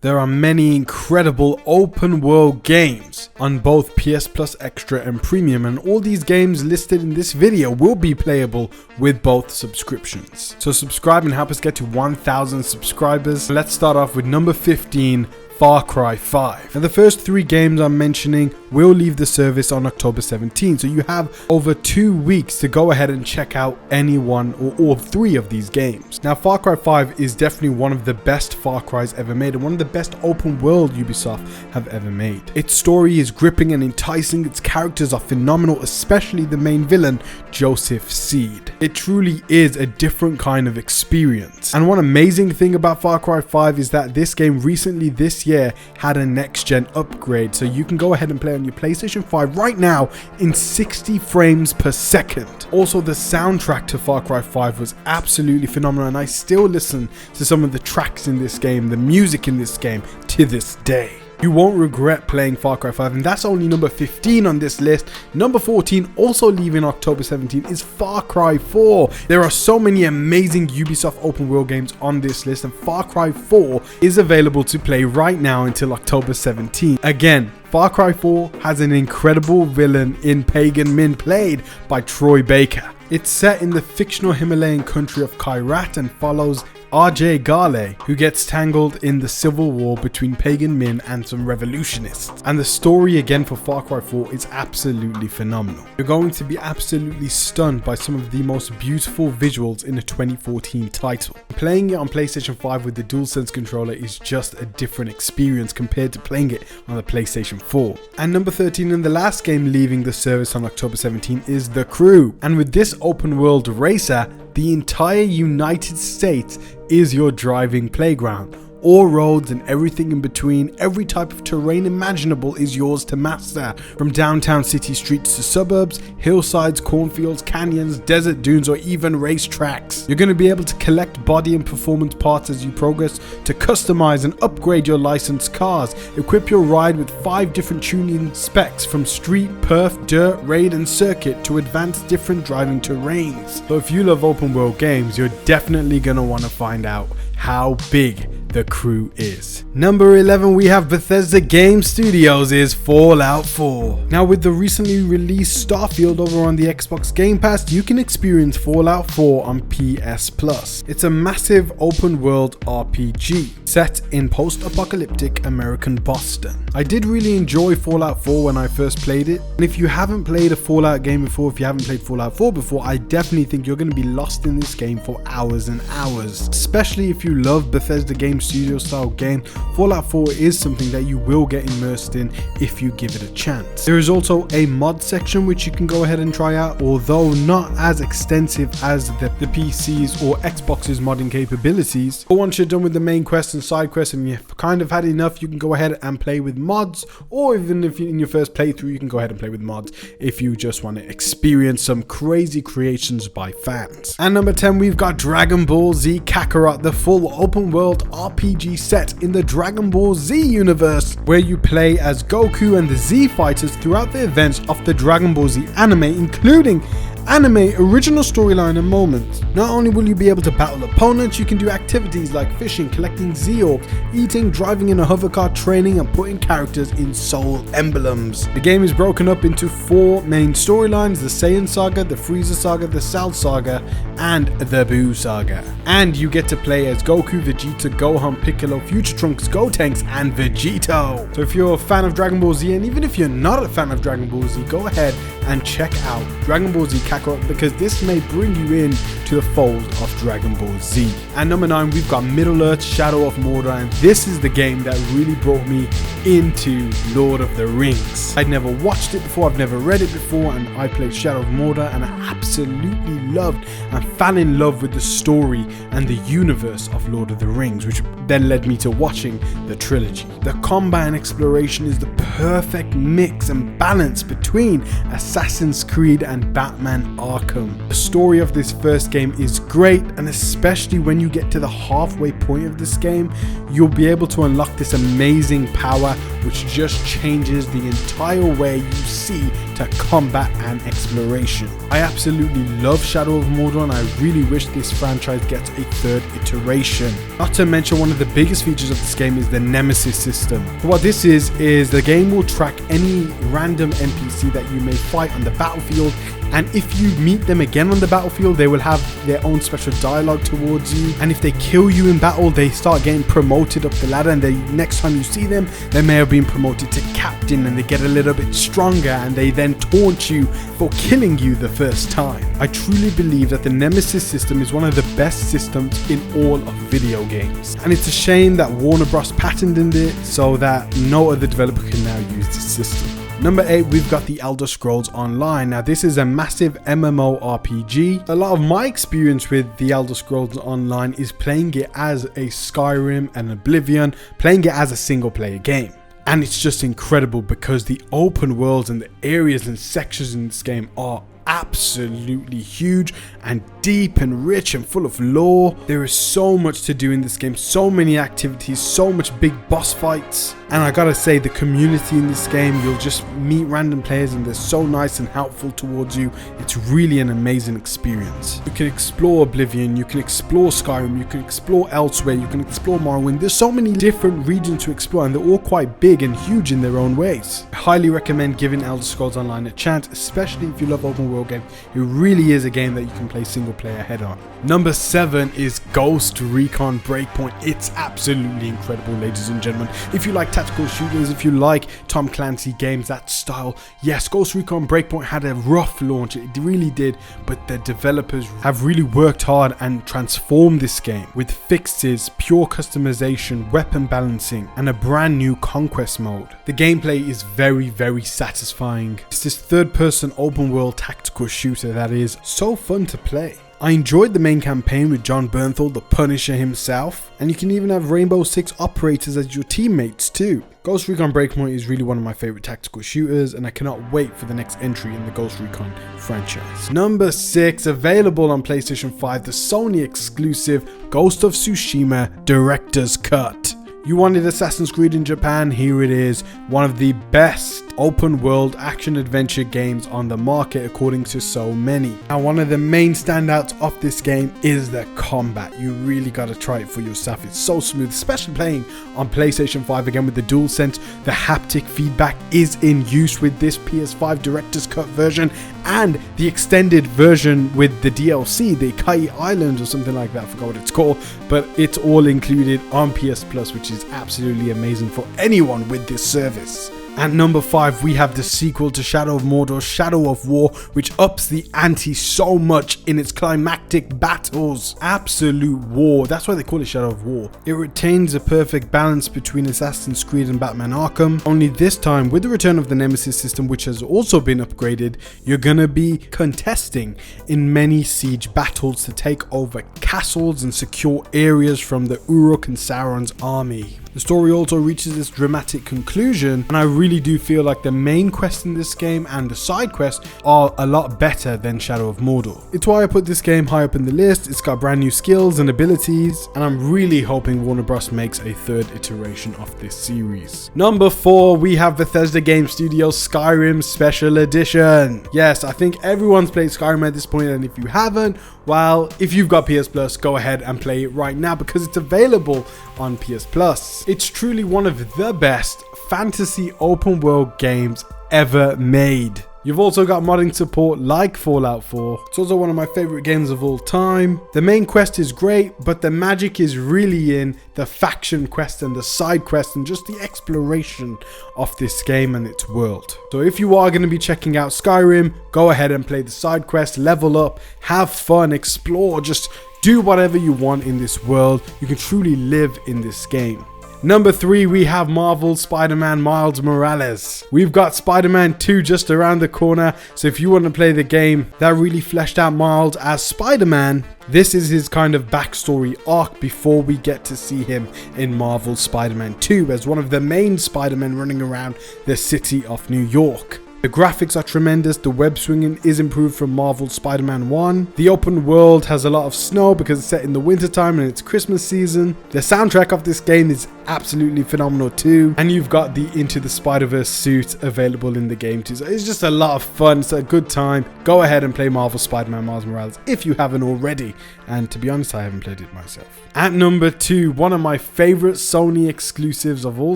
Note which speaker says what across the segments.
Speaker 1: There are many incredible open world games on both PS Plus Extra and Premium, and all these games listed in this video will be playable with both subscriptions. So subscribe and help us get to 1,000 subscribers. Let's start off with number 15, Far Cry 5. Now the first 3 games I'm mentioning will leave the service on October 17, so you have over 2 weeks to go ahead and check out any one or all 3 of these games. Now Far Cry 5 is definitely one of the best Far Cries ever made and one of the best open world Ubisoft have ever made. Its story is gripping and enticing, its characters are phenomenal, especially the main villain, Joseph Seed. It truly is a different kind of experience. And one amazing thing about Far Cry 5 is that this game recently this year had a next gen upgrade, so you can go ahead and play on your PlayStation 5 right now in 60 frames per second. Also, the soundtrack to Far Cry 5 was absolutely phenomenal, and I still listen to some of the tracks in this game, the music in this game, to this day. You won't regret playing Far Cry 5, and that's only number 15 on this list. Number 14, also leaving October 17, is Far Cry 4. There are so many amazing Ubisoft open world games on this list, and Far Cry 4 is available to play right now until October 17. Again, Far Cry 4 has an incredible villain in Pagan Min, played by Troy Baker. It's set in the fictional Himalayan country of Kyrat and follows RJ Gale, who gets tangled in the civil war between Pagan Min and some revolutionists. And the story again for Far Cry 4 is absolutely phenomenal. You're going to be absolutely stunned by some of the most beautiful visuals in a 2014 title. Playing it on PlayStation 5 with the DualSense controller is just a different experience compared to playing it on the PlayStation 4. And number 13, and the last game leaving the service on October 17, is The Crew. And with this open world racer, the entire United States is your driving playground. All roads and everything in between, every type of terrain imaginable is yours to master. From downtown city streets to suburbs, hillsides, cornfields, canyons, desert dunes, or even racetracks. You're going to be able to collect body and performance parts as you progress to customize and upgrade your licensed cars. Equip your ride with 5 different tuning specs, from street, perf, dirt, raid, and circuit to advanced different driving terrains. So if you love open world games, you're definitely going to want to find out how big The Crew is. Number 11, we have Bethesda Game Studios' is Fallout 4. Now with the recently released Starfield over on the Xbox Game Pass, you can experience Fallout 4 on PS Plus. It's a massive open world RPG set in post-apocalyptic American Boston. I did really enjoy Fallout 4 when I first played it, and if you haven't played a Fallout game before, if you haven't played Fallout 4 before, I definitely think you're going to be lost in this game for hours and hours. Especially if you love Bethesda Game Studio style game, Fallout 4 is something that you will get immersed in if you give it a chance. There is also a mod section which you can go ahead and try out, although not as extensive as the PC's or Xbox's modding capabilities. But once you're done with the main quests and side quests and you've kind of had enough, you can go ahead and play with mods, or even if in your first playthrough, you can go ahead and play with mods if you just want to experience some crazy creations by fans. And number 10, we've got Dragon Ball Z Kakarot, the full open world RPG set in the Dragon Ball Z universe, where you play as Goku and the Z fighters throughout the events of the Dragon Ball Z anime, including anime original storyline and moments. Not only will you be able to battle opponents, you can do activities like fishing, collecting Z-Orbs, eating, driving in a hovercar, training, and putting characters in soul emblems. The game is broken up into 4 main storylines: the Saiyan Saga, the Frieza Saga, the Cell Saga, and the Buu Saga. And you get to play as Goku, Vegeta, Gohan, Piccolo, Future Trunks, Gotenks, and Vegito. So if you're a fan of Dragon Ball Z, and even if you're not a fan of Dragon Ball Z, go ahead and check out Dragon Ball Z Kakarot, because this may bring you in to the fold of Dragon Ball Z. And number 9, we've got Middle-earth Shadow of Mordor, and this is the game that really brought me into Lord of the Rings. I'd never watched it before, I've never read it before, and I played Shadow of Mordor and I absolutely loved and fell in love with the story and the universe of Lord of the Rings, which then led me to watching the trilogy. The combat and exploration is the perfect mix and balance between Assassin's Creed and Batman Arkham. The story of this first game is great, and especially when you get to the halfway point of this game, you'll be able to unlock this amazing power which just changes the entire way you see to combat and exploration. I absolutely love Shadow of Mordor, and I really wish this franchise gets a third iteration. Not to mention, one of the biggest features of this game is the Nemesis system. What this is the game will track any random NPC that you may fight on the battlefield, and if you meet them again on the battlefield, they will have their own special dialogue towards you, and if they kill you in battle, they start getting promoted up the ladder, and next time you see them, they may have been promoted to captain, and they get a little bit stronger, and they then taunt you for killing you the first time. I truly believe that the Nemesis system is one of the best systems in all of video games, and it's a shame that Warner Bros. Patented it so that no other developer can now use this system. Number 8, we've got the Elder Scrolls Online. Now this is a massive MMORPG. A lot of my experience with the Elder Scrolls Online is playing it as a Skyrim and Oblivion, playing it as a single player game. And it's just incredible because the open worlds and the areas and sections in this game are absolutely huge and deep and rich and full of lore. There is so much to do in this game, so many activities, so much big boss fights, and I gotta say, the community in this game, you'll just meet random players and they're so nice and helpful towards you. It's really an amazing experience. You can explore Oblivion, you can explore Skyrim, you can explore elsewhere, you can explore Morrowind. There's so many different regions to explore, and they're all quite big and huge in their own ways. I highly recommend giving Elder Scrolls Online a chance, especially if you love open world game. It really is a game that you can play single player head on. Number 7 is Ghost Recon Breakpoint. It's absolutely incredible, ladies and gentlemen. If you like tactical shooters, if you like Tom Clancy games, that style, yes, Ghost Recon Breakpoint had a rough launch, it really did, but the developers have really worked hard and transformed this game with fixes, pure customization, weapon balancing, and a brand new conquest mode. The gameplay is very, very satisfying. It's this third-person open-world tactical shooter that is so fun to play. I enjoyed the main campaign with John Bernthal, the Punisher himself, and you can even have Rainbow Six operators as your teammates too. Ghost Recon Breakpoint is really one of my favorite tactical shooters, and I cannot wait for the next entry in the Ghost Recon franchise. Number 6, available on PlayStation 5, the Sony exclusive Ghost of Tsushima Director's Cut. You wanted Assassin's Creed in Japan, here it is. One of the best open world action adventure games on the market according to so many. Now one of the main standouts of this game is the combat. You really gotta try it for yourself. It's so smooth, especially playing on PlayStation 5 again with the DualSense. The haptic feedback is in use with this PS5 Director's Cut version and the extended version with the DLC, the Kai Island or something like that, I forgot what it's called, but it's all included on PS Plus, which is absolutely amazing for anyone with this service. At number 5, we have the sequel to Shadow of Mordor, Shadow of War, which ups the ante so much in its climactic battles. Absolute war, that's why they call it Shadow of War. It retains a perfect balance between Assassin's Creed and Batman Arkham, only this time with the return of the Nemesis system, which has also been upgraded. You're gonna be contesting in many siege battles to take over castles and secure areas from the Uruk and Sauron's army. The story also reaches its dramatic conclusion, and I really do feel like the main quest in this game and the side quests are a lot better than Shadow of Mordor. It's why I put this game high up in the list. It's got brand new skills and abilities, and I'm really hoping Warner Bros. Makes a third iteration of this series. Number 4, we have Bethesda Game Studios Skyrim Special Edition. Yes, I think everyone's played Skyrim at this point, and if you haven't, well, if you've got PS Plus, go ahead and play it right now because it's available on PS Plus. It's truly one of the best fantasy open world games ever made. You've also got modding support like Fallout 4. It's also one of my favorite games of all time. The main quest is great, but the magic is really in the faction quest and the side quest and just the exploration of this game and its world. So if you are going to be checking out Skyrim, go ahead and play the side quest, level up, have fun, explore, just do whatever you want in this world. You can truly live in this game. Number 3, we have Marvel's Spider-Man Miles Morales. We've got Spider-Man 2 just around the corner, so if you want to play the game that really fleshed out Miles as Spider-Man, this is his kind of backstory arc before we get to see him in Marvel's Spider-Man 2 as one of the main Spider-Men running around the city of New York. The graphics are tremendous, the web swinging is improved from Marvel's Spider-Man 1. The open world has a lot of snow because it's set in the wintertime and it's Christmas season. The soundtrack of this game is absolutely phenomenal too. And you've got the Into the Spider-Verse suit available in the game too. So it's just a lot of fun, it's a good time. Go ahead and play Marvel Spider-Man Miles Morales if you haven't already. And to be honest, I haven't played it myself. At number 2, one of my favorite Sony exclusives of all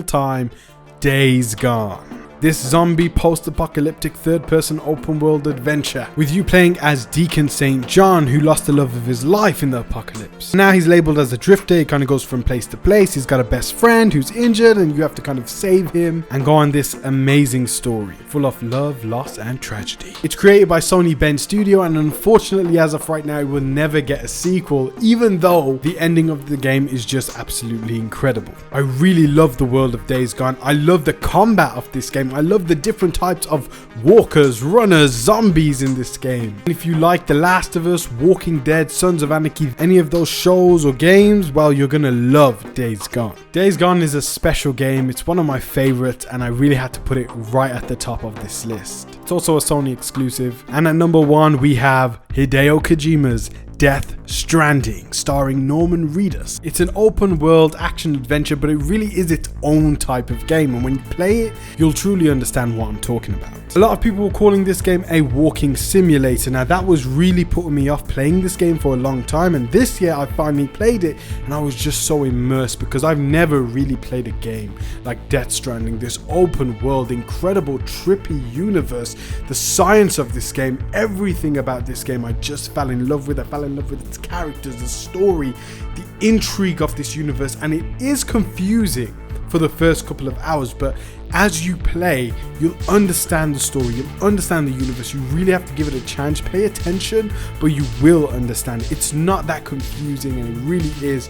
Speaker 1: time, Days Gone. This zombie post-apocalyptic third-person open-world adventure with you playing as Deacon St. John, who lost the love of his life in the apocalypse. Now he's labeled as a drifter. He kind of goes from place to place. He's got a best friend who's injured and you have to kind of save him and go on this amazing story full of love, loss and tragedy. It's created by Sony Bend Studio, and unfortunately as of right now it will never get a sequel, even though the ending of the game is just absolutely incredible. I really love the world of Days Gone. I love the combat of this game. I love the different types of walkers, runners, zombies in this game. And if you like The Last of Us, Walking Dead, Sons of Anarchy, any of those shows or games, well, you're gonna love Days Gone. Days Gone is a special game. It's one of my favorites and I really had to put it right at the top of this list. It's also a Sony exclusive. And at number 1 we have Hideo Kojima's Death Stranding, starring Norman Reedus. It's an open world action adventure, but it really is its own type of game, and when you play it, you'll truly understand what I'm talking about. A lot of people were calling this game a walking simulator. Now that was really putting me off playing this game for a long time, and this year I finally played it and I was just so immersed because I've never really played a game like Death Stranding. This open world, incredible trippy universe, the science of this game, everything about this game I just fell in love with. I fell in love with its characters, the story, the intrigue of this universe, and it is confusing for the first couple of hours, but as you play, you'll understand the story, you'll understand the universe. You really have to give it a chance, pay attention, but you will understand it. It's not that confusing, and it really is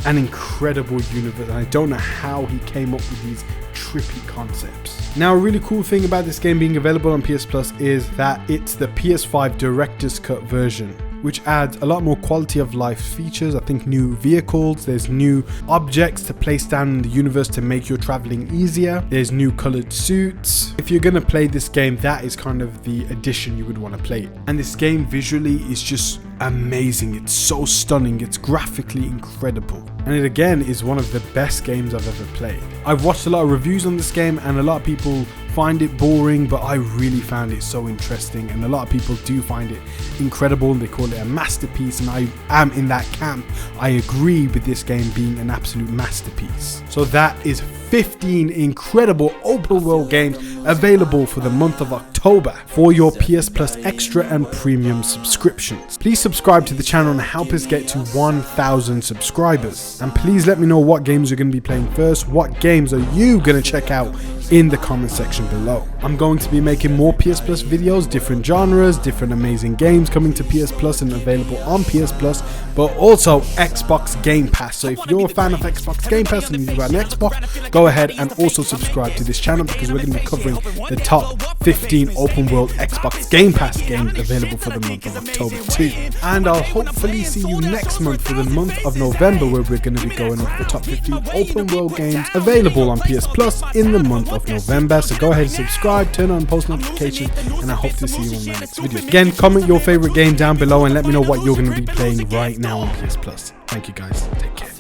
Speaker 1: an incredible universe, and I don't know how he came up with these trippy concepts. Now, a really cool thing about this game being available on PS Plus is that it's the PS5 Director's Cut version, which adds a lot more quality of life features. I think new vehicles, there's new objects to place down in the universe to make your traveling easier. There's new colored suits. If you're gonna play this game, that is kind of the edition you would want to play. And this game visually is just amazing. It's so stunning. It's graphically incredible. And it again is one of the best games I've ever played. I've watched a lot of reviews on this game and a lot of people find it boring, but I really found it so interesting, and a lot of people do find it incredible and they call it a masterpiece, and I am in that camp. I agree with this game being an absolute masterpiece. So that is 15 incredible open world games available for the month of October for your PS Plus Extra and Premium subscriptions. Please subscribe to the channel and help us get to 1,000 subscribers. And please let me know what games you're going to be playing first. What games are you going to check out in the comment section below. I'm going to be making more PS Plus videos, different genres, different amazing games coming to PS Plus and available on PS Plus, but also Xbox Game Pass. So if you're a fan of Xbox Game Pass and you've got an Xbox, go ahead and also subscribe to this channel because we're going to be covering the top 15 open world Xbox Game Pass games available for the month of October too. And I'll hopefully see you next month for the month of November, where we're going to be going over the top 15 open world games available on PS Plus in the month of November. So go ahead and subscribe, turn on post notifications, and I hope to see you on my next video. Again, comment your favorite game down below and let me know what you're going to be playing right now on PS Plus. Thank you guys. Take care.